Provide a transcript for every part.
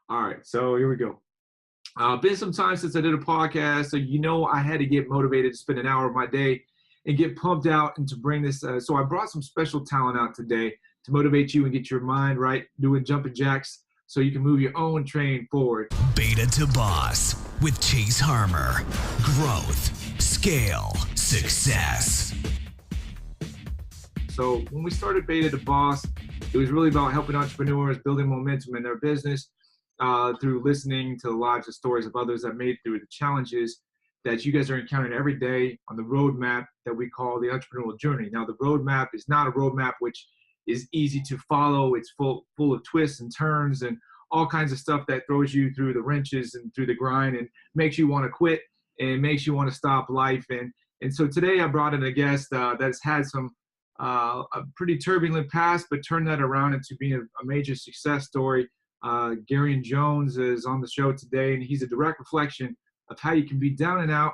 All right, so here we go. Been some time since I did a podcast, so I had to get motivated to spend an hour of my day and get pumped out and to bring this. So I brought some special talent out today to motivate you and get your mind right, doing jumping jacks so you can move your own train forward. Beta2Boss with Chase Harmer. Growth, scale, success. So when we started Beta2Boss, it was really about helping entrepreneurs building momentum in their business through listening to the lives and stories of others that made through the challenges that you guys are encountering every day on the roadmap that we call the entrepreneurial journey. Now, the roadmap is not a roadmap which is easy to follow. It's full of twists and turns and all kinds of stuff that throws you through the wrenches and through the grind and makes you want to quit and makes you want to stop life. And so today I brought in a guest that's had some a pretty turbulent past, but turned that around into being a major success story. Garrain Jones is on the show today, and he's a direct reflection of how you can be down and out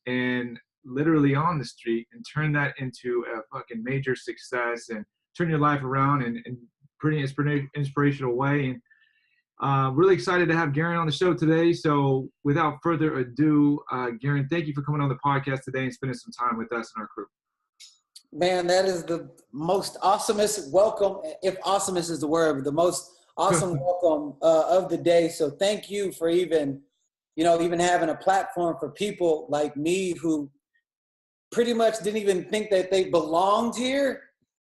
and literally on the street and turn that into a fucking major success and turn your life around in pretty inspirational way. And really excited to have Garrain on the show today. So without further ado, Garrain, thank you for coming on the podcast today and spending some time with us and our crew. Man, that is the most awesomest welcome, if awesomest is the word, the most awesome welcome of the day. So thank you for even having a platform for people like me who pretty much didn't even think that they belonged here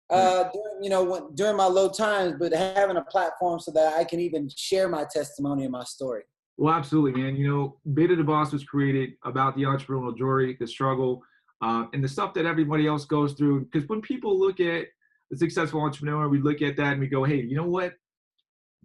during my low times, but having a platform so that I can even share my testimony and my story. Well, absolutely, man. Beta2Boss was created about the entrepreneurial journey, the struggle, and the stuff that everybody else goes through. Because when people look at the successful entrepreneur, we look at that and we go, hey, you know what?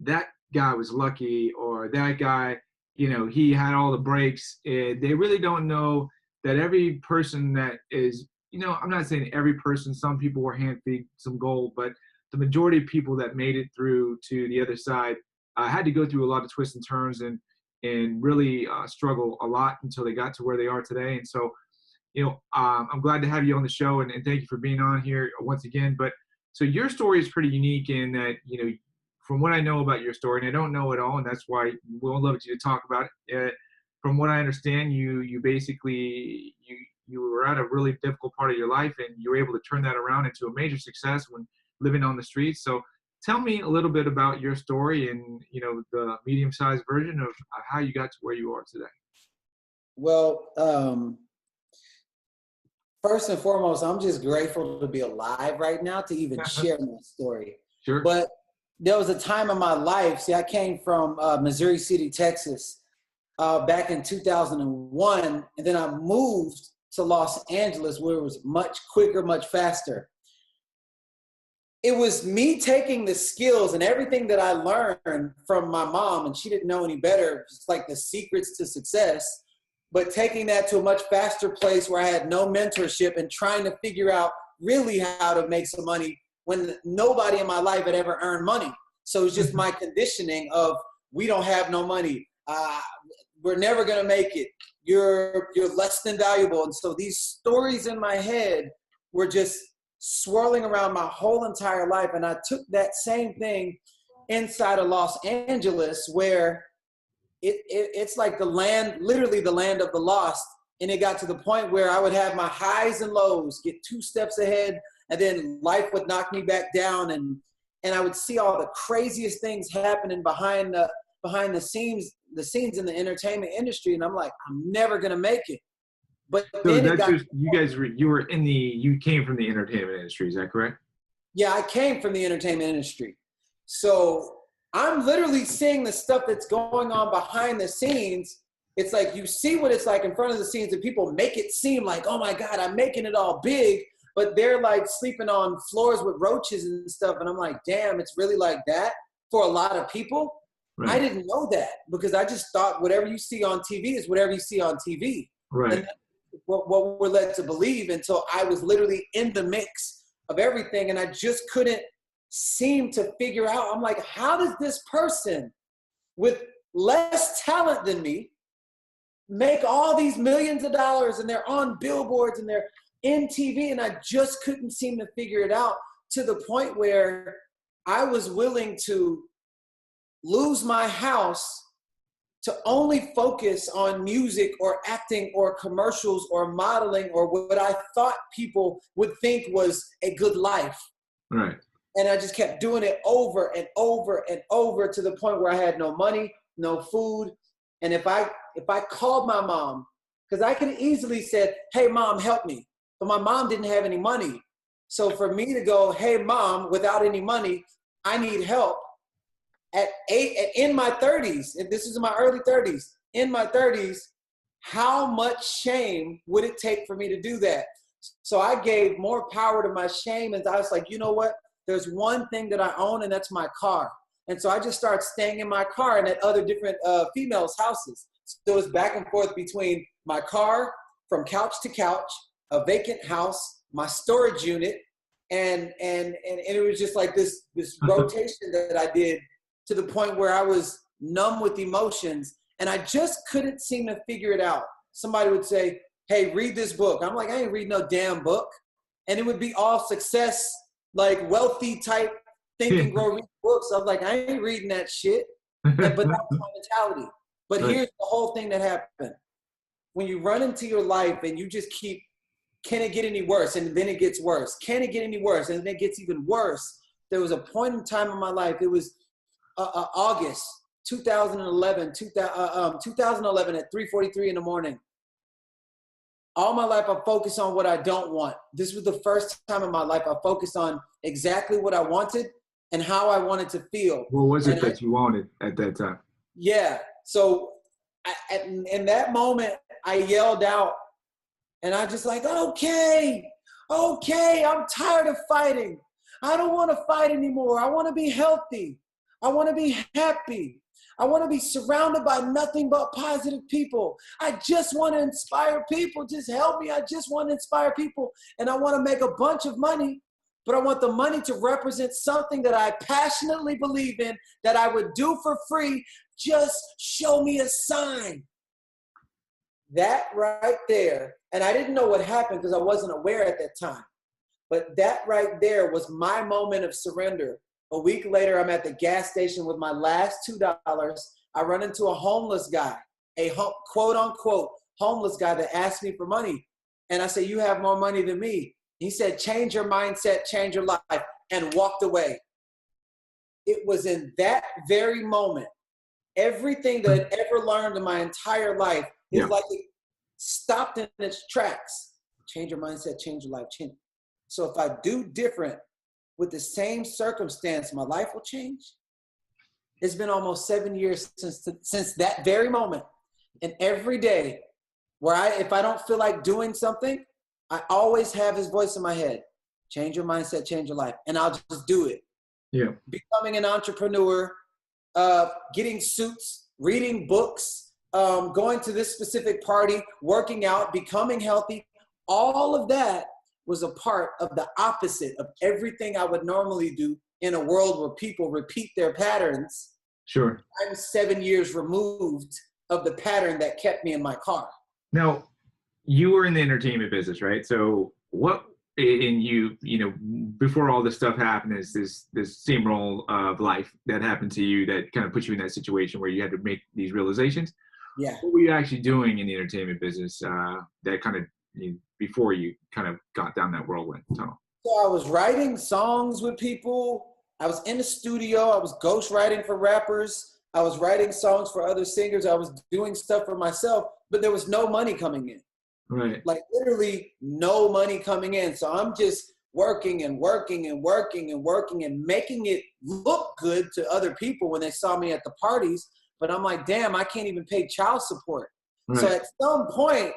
That guy was lucky, or that guy, he had all the breaks. And they really don't know that every person that is, I'm not saying every person, some people were hand-feed some gold, but the majority of people that made it through to the other side had to go through a lot of twists and turns and really struggle a lot until they got to where they are today. And so, I'm glad to have you on the show, and thank you for being on here once again. But so your story is pretty unique in that, from what I know about your story, and I don't know it all, and that's why we'll love you to talk about it. From what I understand, you basically, you were at a really difficult part of your life, and you were able to turn that around into a major success when living on the streets. So tell me a little bit about your story and, the medium-sized version of how you got to where you are today. Well, first and foremost, I'm just grateful to be alive right now to even share my story. Sure. But there was a time in my life, I came from Missouri City, Texas, back in 2001, and then I moved to Los Angeles where it was much quicker, much faster. It was me taking the skills and everything that I learned from my mom, and she didn't know any better, it's like the secrets to success, but taking that to a much faster place where I had no mentorship and trying to figure out really how to make some money when nobody in my life had ever earned money. So it's just my conditioning of, we don't have no money. We're never going to make it. You're less than valuable. And so these stories in my head were just swirling around my whole entire life. And I took that same thing inside of Los Angeles, where it's like the land, literally the land of the lost. And it got to the point where I would have my highs and lows, get 2 steps ahead, and then life would knock me back down. And I would see all the craziest things happening behind the scenes in the entertainment industry. And I'm like, I'm never going to make it. But So then you came from the entertainment industry, is that correct? Yeah, I came from the entertainment industry. So I'm literally seeing the stuff that's going on behind the scenes. It's like you see what it's like in front of the scenes, and people make it seem like, oh my God, I'm making it all big. But they're like sleeping on floors with roaches and stuff. And I'm like, damn, it's really like that for a lot of people. Right. I didn't know that, because I just thought whatever you see on TV is whatever you see on TV. Right. And what we're led to believe, until I was literally in the mix of everything. And I just couldn't seem to figure out. I'm like, how does this person with less talent than me make all these millions of dollars, and they're on billboards and they're in TV? And I just couldn't seem to figure it out, to the point where I was willing to lose my house to only focus on music or acting or commercials or modeling or what I thought people would think was a good life. Right. And I just kept doing it over and over and over to the point where I had no money, no food. And if I called my mom, because I could easily said, hey, Mom, help me. But my mom didn't have any money. So for me to go, hey, Mom, without any money, I need help. In my 30s, and this is in my early 30s, in my 30s, how much shame would it take for me to do that? So I gave more power to my shame, and I was like, you know what? There's one thing that I own, and that's my car. And so I just started staying in my car and at other different females' houses. So it was back and forth between my car, from couch to couch, a vacant house, my storage unit, and it was just like this rotation that I did, to the point where I was numb with emotions, and I just couldn't seem to figure it out. Somebody would say, hey, read this book. I'm like, I ain't reading no damn book. And it would be all success, like wealthy type thinking, grow read books. I was like, I ain't reading that shit. But that was my mentality. But here's the whole thing that happened. When you run into your life and you just keep, can it get any worse? And then it gets worse. Can it get any worse? And then it gets even worse. There was a point in time in my life, it was August 2011 at 3:43 in the morning. All my life, I focused on what I don't want. This was the first time in my life I focused on exactly what I wanted and how I wanted to feel. What was it that you wanted at that time? Yeah. So in that moment, I yelled out, and I just like, okay, I'm tired of fighting. I don't want to fight anymore. I want to be healthy. I want to be happy. I want to be surrounded by nothing but positive people. I just want to inspire people. Just help me. I just want to inspire people. And I want to make a bunch of money, but I want the money to represent something that I passionately believe in, that I would do for free. Just show me a sign. That right there, and I didn't know what happened because I wasn't aware at that time, but that right there was my moment of surrender. A week later, I'm at the gas station with my last $2. I run into a homeless guy, a quote unquote homeless guy that asked me for money. And I said, you have more money than me. He said, change your mindset, change your life, and walked away. It was in that very moment, everything that I'd ever learned in my entire life is like it stopped in its tracks. Change your mindset, change your life, change. So if I do different, with the same circumstance, my life will change. It's been almost 7 years since that very moment. And every day where if I don't feel like doing something, I always have his voice in my head. Change your mindset, change your life. And I'll just do it. Yeah. Becoming an entrepreneur, getting suits, reading books, going to this specific party, working out, becoming healthy, all of that was a part of the opposite of everything I would normally do in a world where people repeat their patterns. Sure. I'm 7 years removed of the pattern that kept me in my car. Now, you were in the entertainment business, right? So what, and you know, before all this stuff happened, is this steamroll of life that happened to you that kind of put you in that situation where you had to make these realizations? Yeah. What were you actually doing in the entertainment business that kind of, before you kind of got down that whirlwind tunnel? So I was writing songs with people. I was in the studio. I was ghostwriting for rappers. I was writing songs for other singers. I was doing stuff for myself, but there was no money coming in. Right. Like literally no money coming in. So I'm just working and working and working and working and making it look good to other people when they saw me at the parties. But I'm like, damn, I can't even pay child support. Right. So at some point,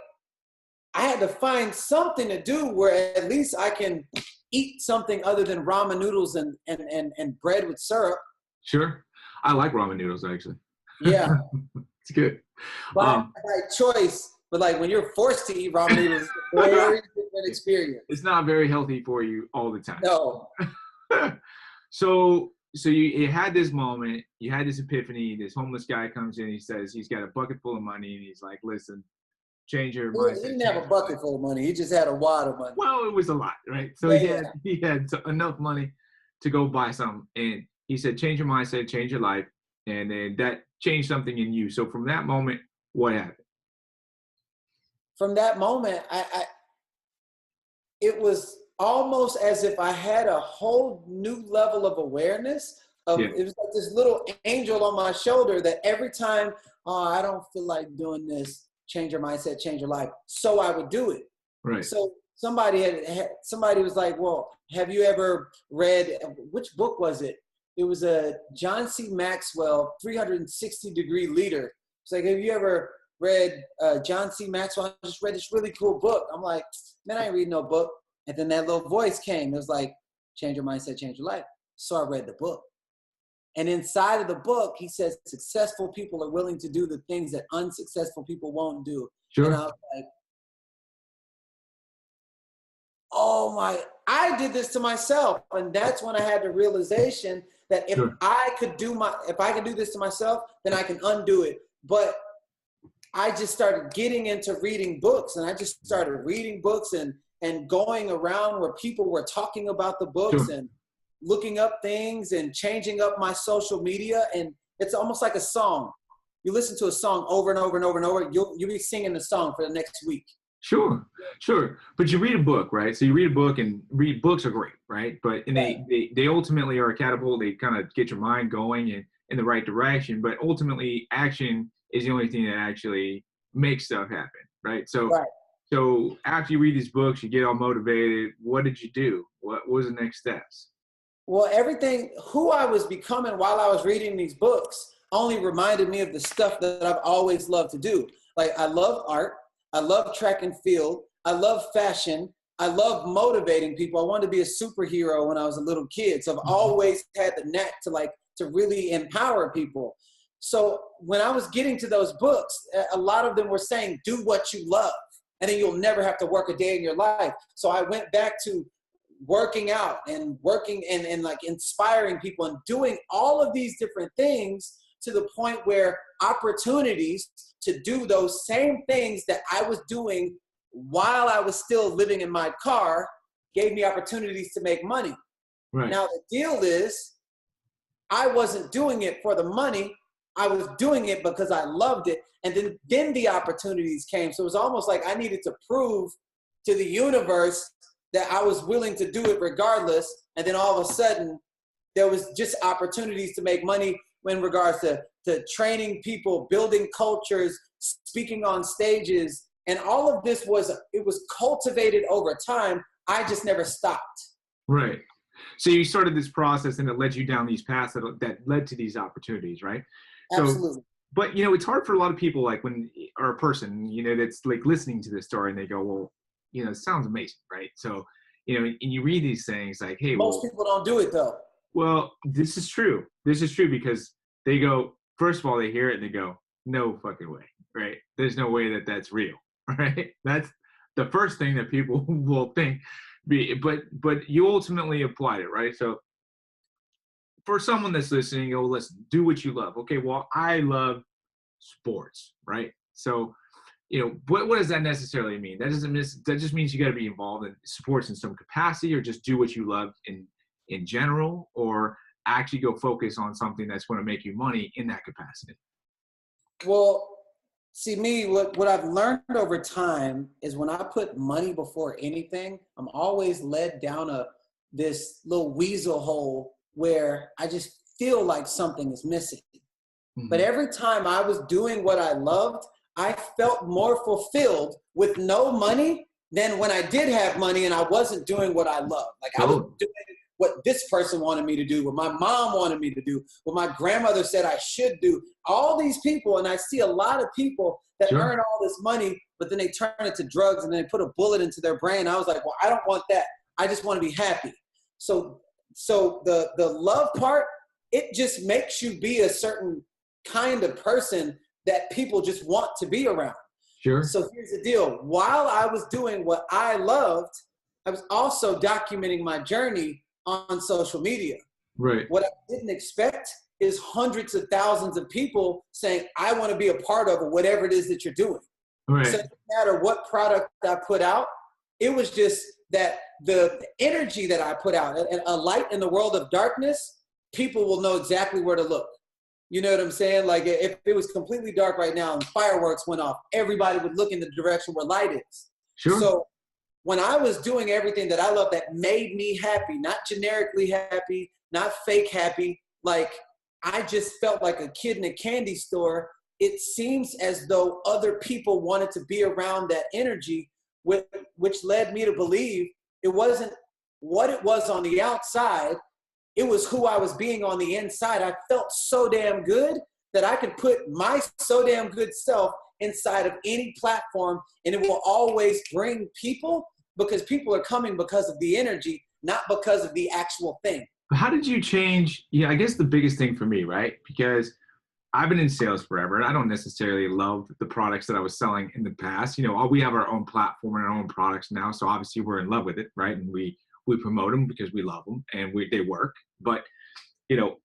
I had to find something to do where at least I can eat something other than ramen noodles and bread with syrup. Sure. I like ramen noodles, actually. Yeah. It's good. By choice, but like when you're forced to eat ramen noodles, it's a very different experience. It's not very healthy for you all the time. No. So you had this moment, you had this epiphany, this homeless guy comes in, he says he's got a bucket full of money, and he's like, listen, change your mindset. He didn't have a bucket full of money. He just had a wad of money. Well, it was a lot, right? So he had enough money to go buy something. And he said, change your mindset, change your life. and then that changed something in you. So from that moment, what happened? From that moment, it was almost as if I had a whole new level of awareness of, Yeah. it was like this little angel on my shoulder that every time, oh, I don't feel like doing this, change your mindset, change your life. So I would do it. Right. So somebody somebody was like, well, have you ever read, which book was it? It was a John C. Maxwell, 360-degree leader. It's like, have you ever read John C. Maxwell? I just read this really cool book. I'm like, man, I ain't reading no book. And then that little voice came. It was like, change your mindset, change your life. So I read the book. And inside of the book, he says, successful people are willing to do the things that unsuccessful people won't do. Sure. And I was like, oh my, I did this to myself. And that's when I had the realization that if Sure. if I could do this to myself, then I can undo it. But I just started getting into reading books, and I just started reading books and going around where people were talking about the books Sure. and looking up things and changing up my social media. And it's almost like a song. You listen to a song over and over and over and over, you'll be singing the song for the next week. Sure, sure. But you read a book, right? So you read a book, and books are great, right? But and they ultimately are a catapult. They kind of get your mind going in the right direction. But ultimately, action is the only thing that actually makes stuff happen, right? So Right. so after you read these books, you get all motivated. What did you do? What was the next steps? Well, everything, who I was becoming while I was reading these books only reminded me of the stuff that I've always loved to do. Like, I love art. I love track and field. I love fashion. I love motivating people. I wanted to be a superhero when I was a little kid. So I've always had the knack to really empower people. So when I was getting to those books, a lot of them were saying, do what you love, and then you'll never have to work a day in your life. So I went back to working out and working and like inspiring people and doing all of these different things to the point where opportunities to do those same things that I was doing while I was still living in my car gave me opportunities to make money. Right. Now the deal is, I wasn't doing it for the money. I was doing it because I loved it. And then the opportunities came. So it was almost like I needed to prove to the universe that I was willing to do it regardless. And then all of a sudden, there was just opportunities to make money in regards to training people, building cultures, speaking on stages. And all of this was cultivated over time. I just never stopped. Right. So you started this process, and it led you down these paths that led to these opportunities, right? Absolutely. So, but it's hard for a lot of people, like or a person, that's like listening to this story, and they go, well, it sounds amazing, right? So, and you read these things like, hey, most people don't do it though. Well, this is true. This is true because they go, first of all, they hear it and they go, no fucking way, right? There's no way that that's real, right? That's the first thing that people will think. But you ultimately applied it, right? So for someone that's listening, listen, do what you love. Okay, well, I love sports, right? So, what does that necessarily mean? That just means you got to be involved in sports in some capacity, or just do what you love in general, or actually go focus on something that's going to make you money in that capacity. Well, see, what I've learned over time is when I put money before anything, I'm always led down this little weasel hole where I just feel like something is missing. Mm-hmm. But every time I was doing what I loved, I felt more fulfilled with no money than when I did have money and I wasn't doing what I loved. Like I was doing what this person wanted me to do, what my mom wanted me to do, what my grandmother said I should do. All these people, and I see a lot of people that earn all this money, but then they turn it to drugs and then they put a bullet into their brain. I was like, well, I don't want that. I just want to be happy. So the love part, it just makes you be a certain kind of person that people just want to be around. Sure. So here's the deal. While I was doing what I loved, I was also documenting my journey on social media. Right. What I didn't expect is hundreds of thousands of people saying, I want to be a part of whatever it is that you're doing. Right. So it doesn't matter what product I put out. It was just that the energy that I put out, and a light in the world of darkness, people will know exactly where to look. You know what I'm saying? Like if it was completely dark right now and fireworks went off, everybody would look in the direction where light is. Sure. So when I was doing everything that I love that made me happy, not generically happy, not fake happy, like I just felt like a kid in a candy store. It seems as though other people wanted to be around that energy, which led me to believe it wasn't what it was on the outside. It was who I was being on the inside. I felt so damn good that I could put my so damn good self inside of any platform, and it will always bring people, because people are coming because of the energy, not because of the actual thing. How did you change? Yeah, I guess the biggest thing for me, right? Because I've been in sales forever, and I don't necessarily love the products that I was selling in the past. You know, we have our own platform and our own products now, so obviously we're in love with it, right? And we promote them because we love them and they work. But, you know,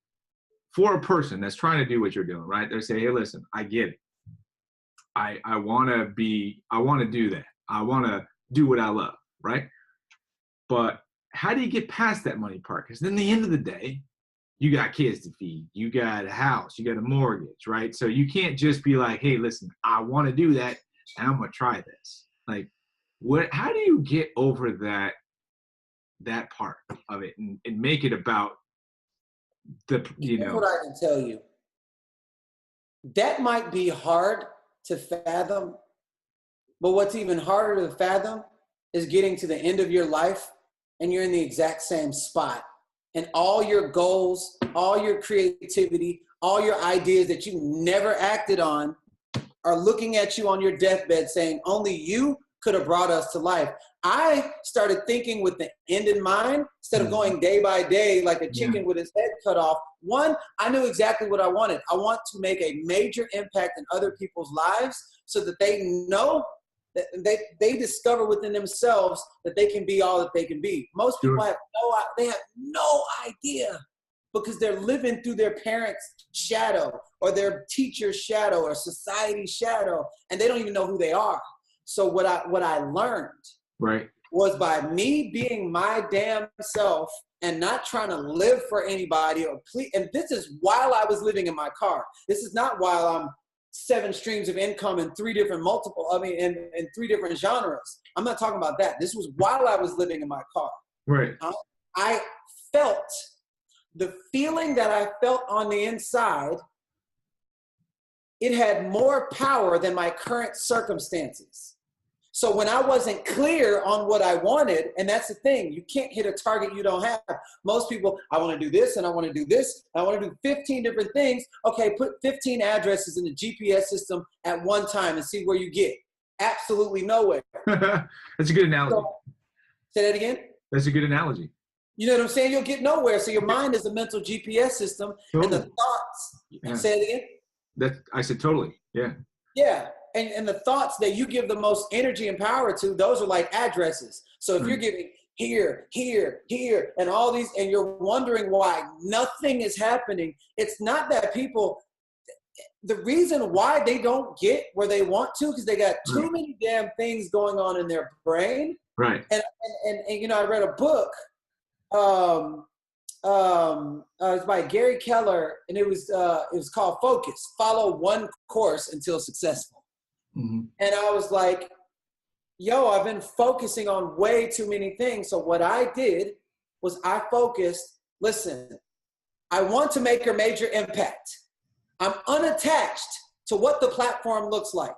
for a person that's trying to do what you're doing, right? They say, hey, listen, I get it. I want to do that. I want to do what I love, right? But how do you get past that money part? Because then at the end of the day, you got kids to feed, you got a house, you got a mortgage, right? So you can't just be like, hey, listen, I want to do that and I'm going to try this. Like, how do you get over that part of it and make it about Here's what I can tell you. That might be hard to fathom, but what's even harder to fathom is getting to the end of your life and you're in the exact same spot. And all your goals, all your creativity, all your ideas that you never acted on are looking at you on your deathbed saying, only you could have brought us to life. I started thinking with the end in mind instead of going day by day like a chicken with his head cut off. One, I knew exactly what I wanted. I want to make a major impact in other people's lives so that they know that they discover within themselves that they can be all that they can be. Most people have no idea because they're living through their parents' shadow or their teacher's shadow or society's shadow, and they don't even know who they are. So what I learned was by me being my damn self and not trying to live for anybody or please. And this is while I was living in my car. This is not while I'm 7 streams of income in 3 different in 3 different genres. I'm not talking about that. This was while I was living in my car. Right. I felt the feeling that I felt on the inside. It had more power than my current circumstances. So when I wasn't clear on what I wanted, and that's the thing, you can't hit a target you don't have. Most people, I want to do this, and I want to do this, I want to do 15 different things. Okay, put 15 addresses in the GPS system at one time and see where you get. Absolutely nowhere. That's a good analogy. So, say that again? That's a good analogy. You know what I'm saying? You'll get nowhere. So your mind is a mental GPS system, and the thoughts, say it again? I said totally, yeah. Yeah. And the thoughts that you give the most energy and power to, those are like addresses. So if you're giving here, here, here, and all these, and you're wondering why nothing is happening, it's not that people, the reason why they don't get where they want to, because they got too many damn things going on in their brain. Right. And you know, I read a book, it's by Gary Keller, and it was called Focus, Follow One Course Until Successful. Mm-hmm. And I was like, yo, I've been focusing on way too many things. So what I did was I focused, listen, I want to make a major impact. I'm unattached to what the platform looks like.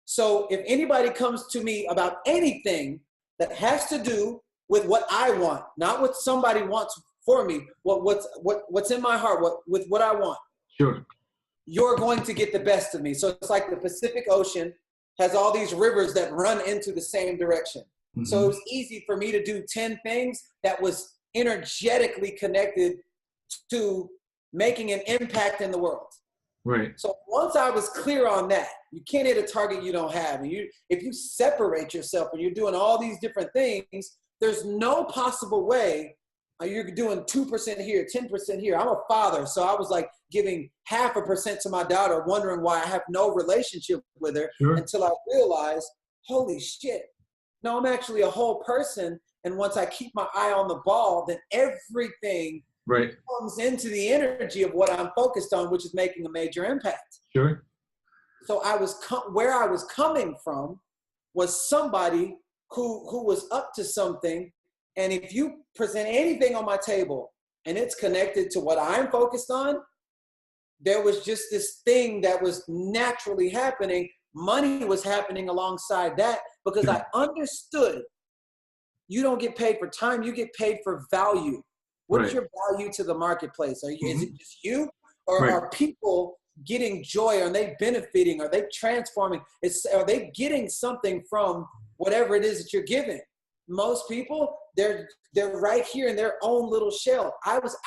So if anybody comes to me about anything that has to do with what I want, not what somebody wants for me, what's in my heart, with what I want. Sure. You're going to get the best of me. So it's like the Pacific Ocean has all these rivers that run into the same direction. Mm-hmm. So it was easy for me to do 10 things that was energetically connected to making an impact in the world. Right. So once I was clear on that, you can't hit a target you don't have. And if you separate yourself and you're doing all these different things, there's no possible way you're doing 2% here, 10% here. I'm a father, so I was like giving 0.5% to my daughter, wondering why I have no relationship with her until I realized, holy shit, no, I'm actually a whole person. And once I keep my eye on the ball, then everything Right. comes into the energy of what I'm focused on, which is making a major impact. Sure. So where I was coming from was somebody who was up to something. And if you present anything on my table and it's connected to what I'm focused on, there was just this thing that was naturally happening. Money was happening alongside that because I understood you don't get paid for time, you get paid for value. What is your value to the marketplace? Is it just you, or are people getting joy? Are they benefiting? Are they transforming? Are they getting something from whatever it is that you're giving? Most people, they're right here in their own little shell. I was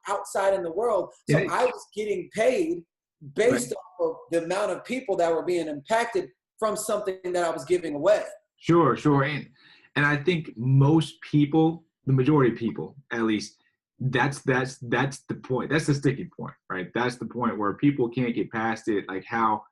outside in the world, so I was getting paid based off of the amount of people that were being impacted from something that I was giving away. Sure. And I think most people, the majority of people, at least, that's the point. That's the sticking point, right? That's the point where people can't get past it, like how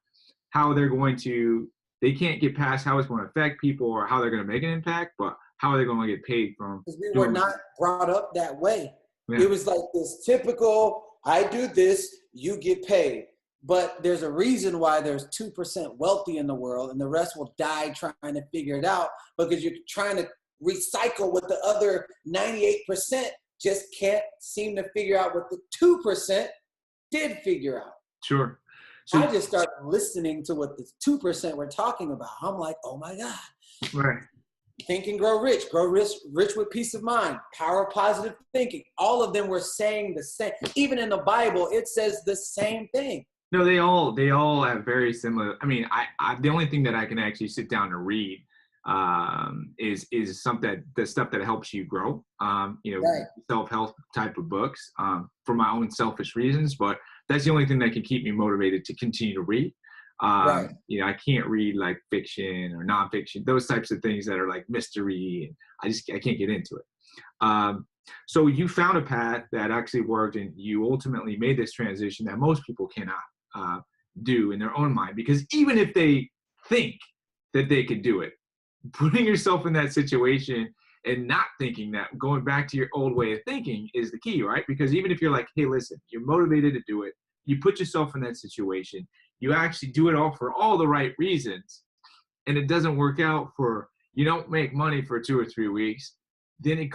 they can't get past how it's going to affect people or how they're going to make an impact, but how are they going to get paid from? Because we were not brought up that way. Yeah. It was like this typical, I do this, you get paid. But there's a reason why there's 2% wealthy in the world and the rest will die trying to figure it out, because you're trying to recycle what the other 98% just can't seem to figure out what the 2% did figure out. Sure. So I just started listening to what the 2% were talking about. I'm like, oh my God. right. Think and grow rich with peace of mind, power of positive thinking. All of them were saying the same. Even in the Bible, it says the same thing. No, they all have very similar. I mean, I the only thing that I can actually sit down and read is the stuff that helps you grow. Self-help type of books for my own selfish reasons, but that's the only thing that can keep me motivated to continue to read. I can't read like fiction or nonfiction, those types of things that are like mystery. And I can't get into it. So you found a path that actually worked, and you ultimately made this transition that most people cannot do in their own mind, because even if they think that they could do it, putting yourself in that situation and not thinking that, going back to your old way of thinking, is the key, right? Because even if you're like, hey, listen, you're motivated to do it, you put yourself in that situation, you actually do it all for all the right reasons, and it doesn't work out, you don't make money for 2 or 3 weeks, then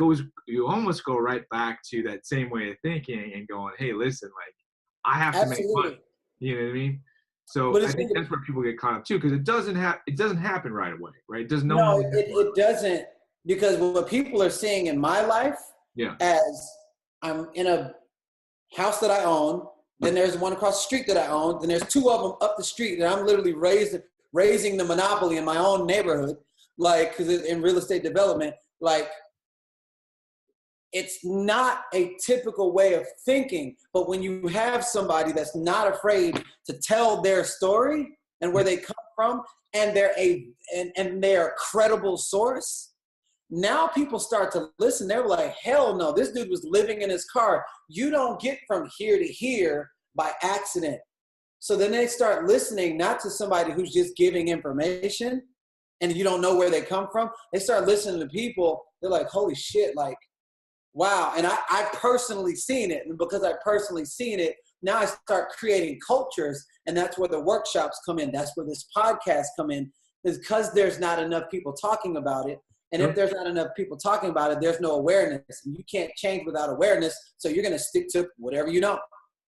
you almost go right back to that same way of thinking and going, hey, listen, like, I have to make money. You know what I mean? So I think that's where people get caught up too, because it doesn't happen right away, right? It doesn't. No, it doesn't, because what people are seeing in my life, as I'm in a house that I own, then there's one across the street that I own, then there's 2 of them up the street, and I'm literally raising the monopoly in my own neighborhood, like, because in real estate development, like, it's not a typical way of thinking. But when you have somebody that's not afraid to tell their story and where they come from, and they're a credible source, now people start to listen. They're like, hell no, this dude was living in his car. You don't get from here to here by accident. So then they start listening, not to somebody who's just giving information and you don't know where they come from. They start listening to people. They're like, holy shit, like, wow. And I personally seen it. And because I personally seen it, now I start creating cultures. And that's where the workshops come in. That's where this podcast come in, is because there's not enough people talking about it. And if there's not enough people talking about it, there's no awareness. And you can't change without awareness. So you're going to stick to whatever you know.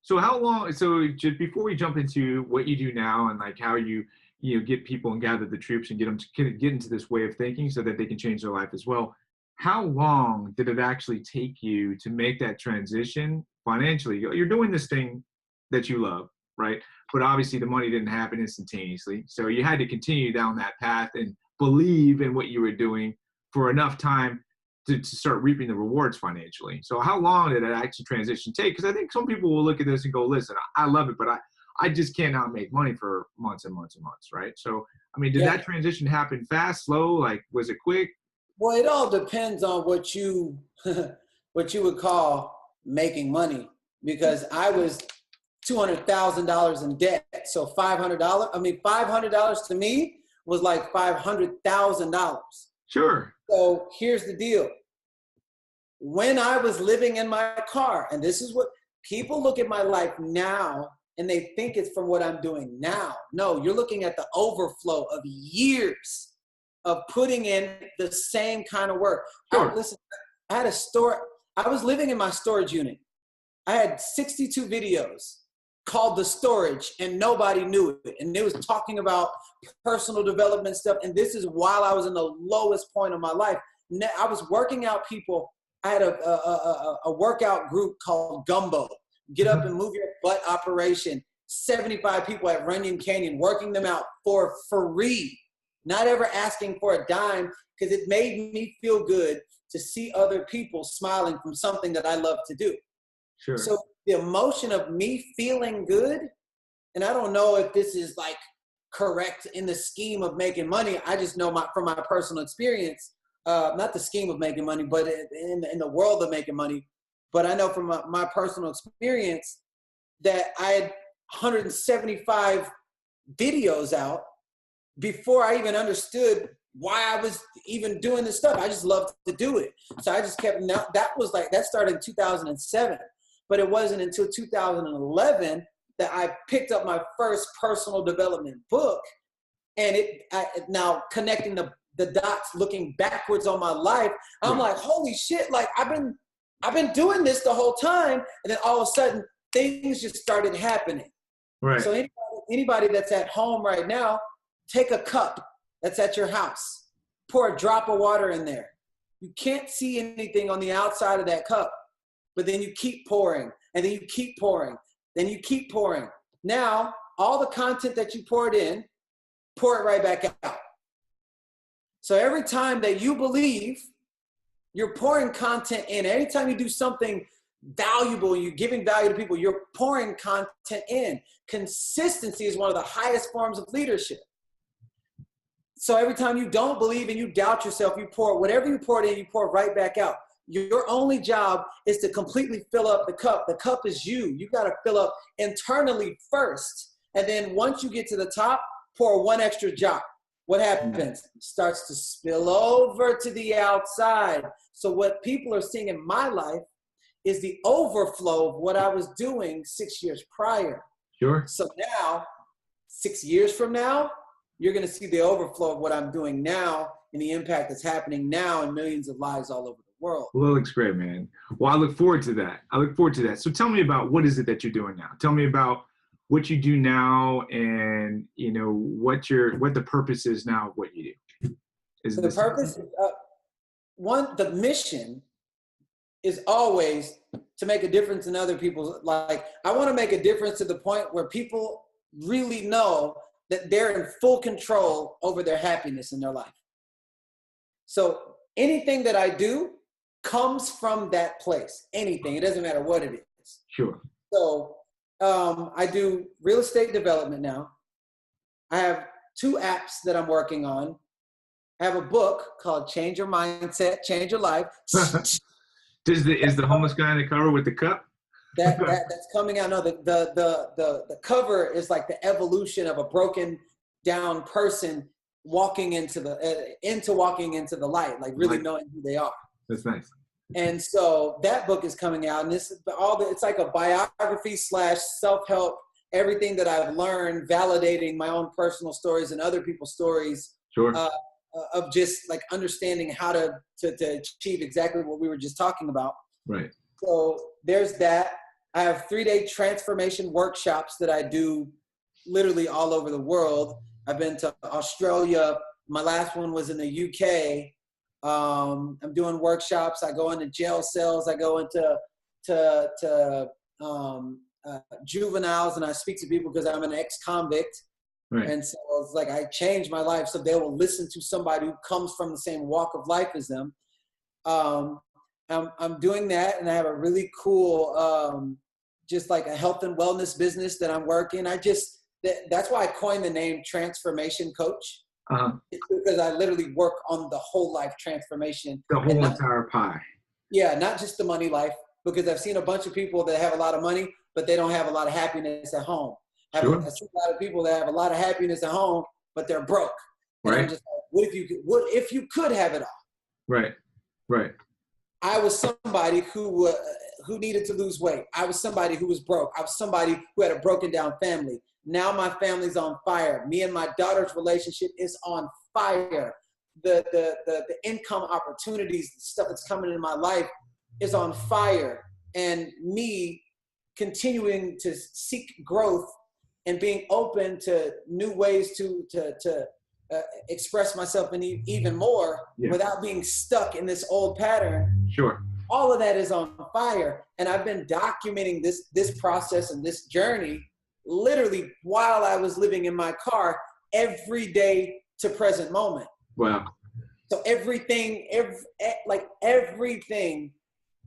So how long, so just before we jump into what you do now and like how you get people and gather the troops and get them to get into this way of thinking so that they can change their life as well, how long did it actually take you to make that transition financially? You're doing this thing that you love, right? But obviously the money didn't happen instantaneously. So you had to continue down that path and believe in what you were doing for enough time to start reaping the rewards financially. So how long did that actually transition take? Because I think some people will look at this and go, listen, I love it, but I just cannot make money for months and months and months, right? So, I mean, did that transition happen fast, slow? Like, was it quick? Well, it all depends on what you would call making money, because I was $200,000 in debt. So $500 to me was like $500,000. Sure. So here's the deal. when I was living in my car. And this is what people look at my life now and they think it's from what I'm doing now. No, you're looking at the overflow of years of putting in the same kind of work. Sure. Listen, I had a store. I was living in my storage unit. I had 62 videos called The Storage, and nobody knew it. And it was talking about personal development stuff. And this is while I was in the lowest point of my life. I was working out people. I had a workout group called Gumbo, Get Up and Move Your Butt Operation. 75 people at Runyon Canyon, working them out for free, not ever asking for a dime, because it made me feel good to see other people smiling from something that I love to do. Sure. So the emotion of me feeling good, and I don't know if this is like correct in the scheme of making money. I just know from my personal experience, not the scheme of making money, but in the world of making money. But I know from my personal experience that I had 175 videos out before I even understood why I was even doing this stuff. I just loved to do it. So I just kept, that started in 2007, but it wasn't until 2011 that I picked up my first personal development book. And now connecting the dots, looking backwards on my life, I'm like, holy shit, like I've been doing this the whole time. And then all of a sudden things just started happening. Right. So anybody that's at home right now, take a cup that's at your house, pour a drop of water in there. You can't see anything on the outside of that cup, but then you keep pouring, and then you keep pouring, then you keep pouring. Now, all the content that you poured in, pour it right back out. So every time that you believe, you're pouring content in. Anytime you do something valuable, you're giving value to people, you're pouring content in. Consistency is one of the highest forms of leadership. So every time you don't believe and you doubt yourself, you pour whatever you poured in, you pour right back out. Your only job is to completely fill up the cup. The cup is you. You got to fill up internally first. And then once you get to the top, pour one extra drop. What happens? It starts to spill over to the outside. So what people are seeing in my life is the overflow of what I was doing 6 years prior. Sure. So now, 6 years from now, you're going to see the overflow of what I'm doing now and the impact that's happening now in millions of lives all over the world. Well, it looks great, man. Well, I look forward to that. So tell me about, what is it that you're doing now? Tell me about what you do now, and what the purpose is now of what you do. The purpose, the mission is always to make a difference in other people's life. I want to make a difference to the point where people really know that they're in full control over their happiness in their life. So anything that I do comes from that place. Anything. It doesn't matter what it is. Sure. So I do real estate development now. I have 2 apps that I'm working on. I have a book called Change Your Mindset, Change Your Life. Is the homeless guy in the cover with the cup? That's coming out. No, the cover is like the evolution of a broken down person walking into the light, like really knowing who they are. That's nice. And so that book is coming out, and it's like a biography / self-help, everything that I've learned, validating my own personal stories and other people's stories. Sure. Of just like understanding how to achieve exactly what we were just talking about. Right. So there's that. I have 3-day transformation workshops that I do literally all over the world. I've been to Australia. My last one was in the UK. I'm doing workshops. I go into jail cells. I go into juveniles, and I speak to people because I'm an ex-convict. Right. And so it's like I changed my life so they will listen to somebody who comes from the same walk of life as them. I'm doing that, and I have a really cool, just like a health and wellness business that I'm working. That's why I coined the name Transformation Coach. It's because I literally work on the whole life transformation. The whole entire pie. Yeah, not just the money life, because I've seen a bunch of people that have a lot of money, but they don't have a lot of happiness at home. Sure. I've seen a lot of people that have a lot of happiness at home, but they're broke. And Right. I'm just like, what if you could have it all? Right. Right. I was somebody who needed to lose weight. I was somebody who was broke. I was somebody who had a broken down family. Now my family's on fire. Me and my daughter's relationship is on fire. The income opportunities, the stuff that's coming in my life is on fire. And me continuing to seek growth and being open to new ways to express myself in even more without being stuck in this old pattern. Sure. All of that is on fire. And I've been documenting this process and this journey literally while I was living in my car every day to present moment. Wow. So everything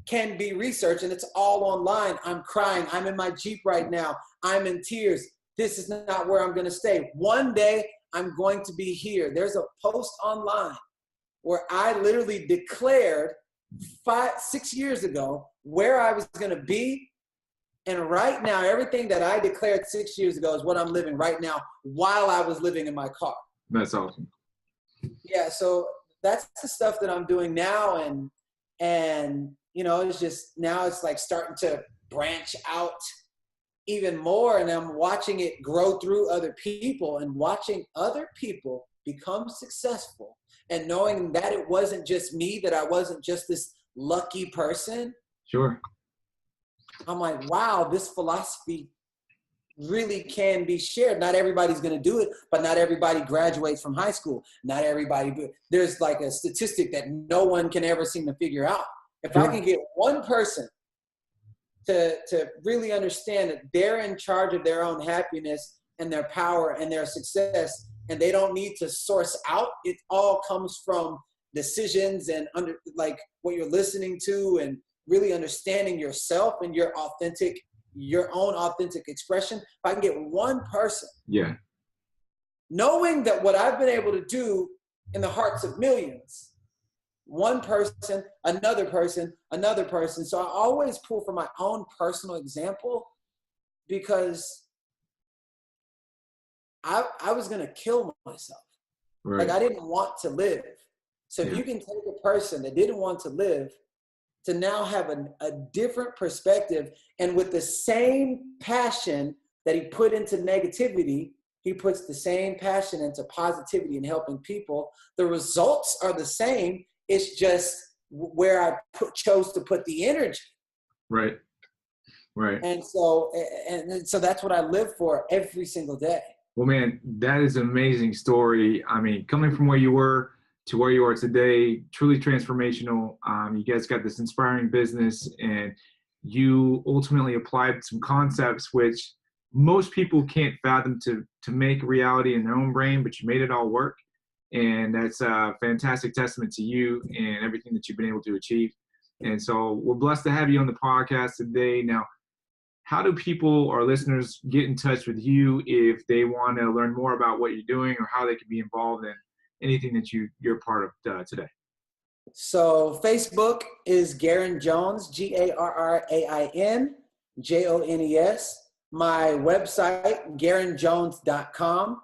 can be researched, and it's all online. I'm crying. I'm in my Jeep right now. I'm in tears. This is not where I'm going to stay. One day I'm going to be here. There's a post online where I literally declared 6 years ago where I was going to be. And right now, everything that I declared 6 years ago is what I'm living right now while I was living in my car. That's awesome. Yeah, so that's the stuff that I'm doing now. And you know, it's just, now it's like starting to branch out even more. And I'm watching it grow through other people and watching other people become successful and knowing that it wasn't just me, that I wasn't just this lucky person. Sure. I'm like, wow, this philosophy really can be shared. Not everybody's going to do it, but not everybody graduates from high school. Not everybody. There's like a statistic that no one can ever seem to figure out. If I can get one person to really understand that they're in charge of their own happiness and their power and their success, and they don't need to source out, it all comes from decisions and like what you're listening to and really understanding yourself and your own authentic expression. If I can get one person, knowing that what I've been able to do in the hearts of millions, one person, another person, another person. So I always pull from my own personal example because I was going to kill myself. Right. Like I didn't want to live. So if you can take a person that didn't want to live to now have a different perspective, and with the same passion that he put into negativity, he puts the same passion into positivity and helping people. The results are the same. It's just where I chose to put the energy. Right. Right. And so that's what I live for every single day. Well, man, that is an amazing story. I mean, coming from where you were to where you are today, truly transformational. You guys got this inspiring business, and you ultimately applied some concepts which most people can't fathom to make reality in their own brain, but you made it all work. And that's a fantastic testament to you and everything that you've been able to achieve. And so we're blessed to have you on the podcast today. Now, how do people, our listeners, get in touch with you if they want to learn more about what you're doing, or how they can be involved in anything that you're part of today? So Facebook is Garrain Jones, GarrainJones. My website, GarrainJones.com.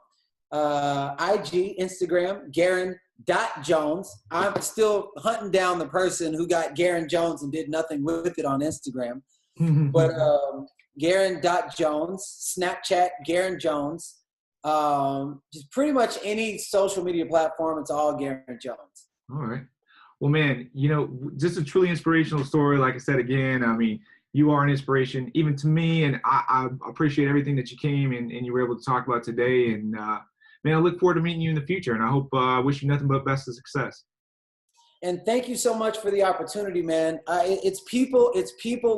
IG, Instagram, Garrain.Jones. I'm still hunting down the person who got Garrain Jones and did nothing with it on Instagram. But Garrain.Jones, Snapchat, Garrain Jones. Just pretty much any social media platform, it's all Garrain Jones. All right. Well, man, you know, just a truly inspirational story. Like I said, again, I mean, you are an inspiration even to me, and I appreciate everything that you came and you were able to talk about today. And man, I look forward to meeting you in the future, and I hope, wish you nothing but best of success. And thank you so much for the opportunity, man. It's people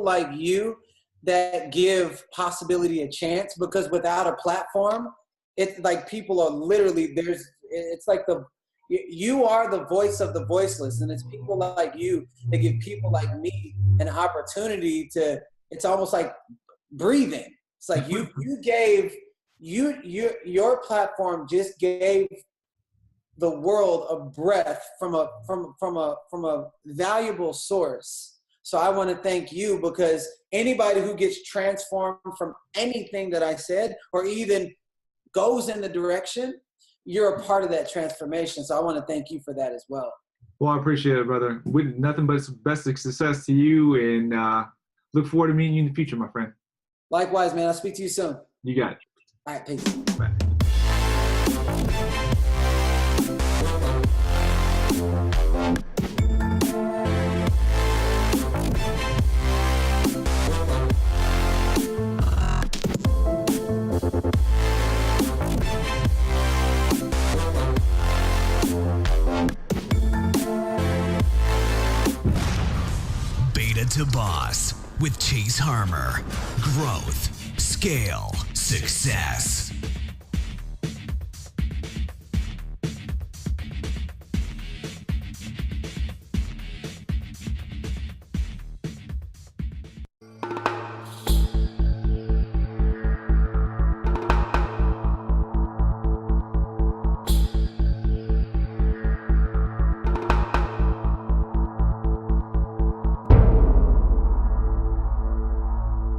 like you that give possibility a chance, because without a platform, it's like people are literally, it's like you are the voice of the voiceless, and it's people like you that give people like me an opportunity to, it's almost like breathing. It's like your platform just gave the world a breath from a valuable source. So I want to thank you, because anybody who gets transformed from anything that I said, or even goes in the direction, you're a part of that transformation. So I want to thank you for that as well. Well, I appreciate it, brother. With nothing but best of success to you, and look forward to meeting you in the future, my friend. Likewise, man. I'll speak to you soon. You got it. All right, peace. Bye. Beta2Boss with Chase Harmer. Growth, scale, success.